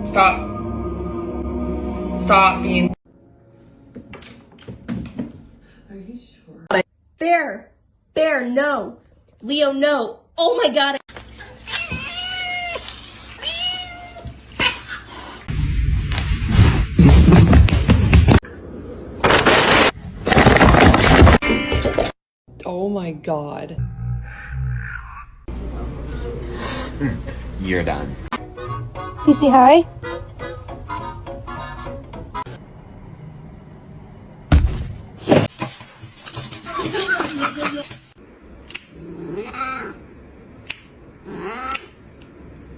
Stop. Stop being. Are you sure? Bear! Bear, no! Leo, no! Oh my god! Oh my god. You're done. You say hi?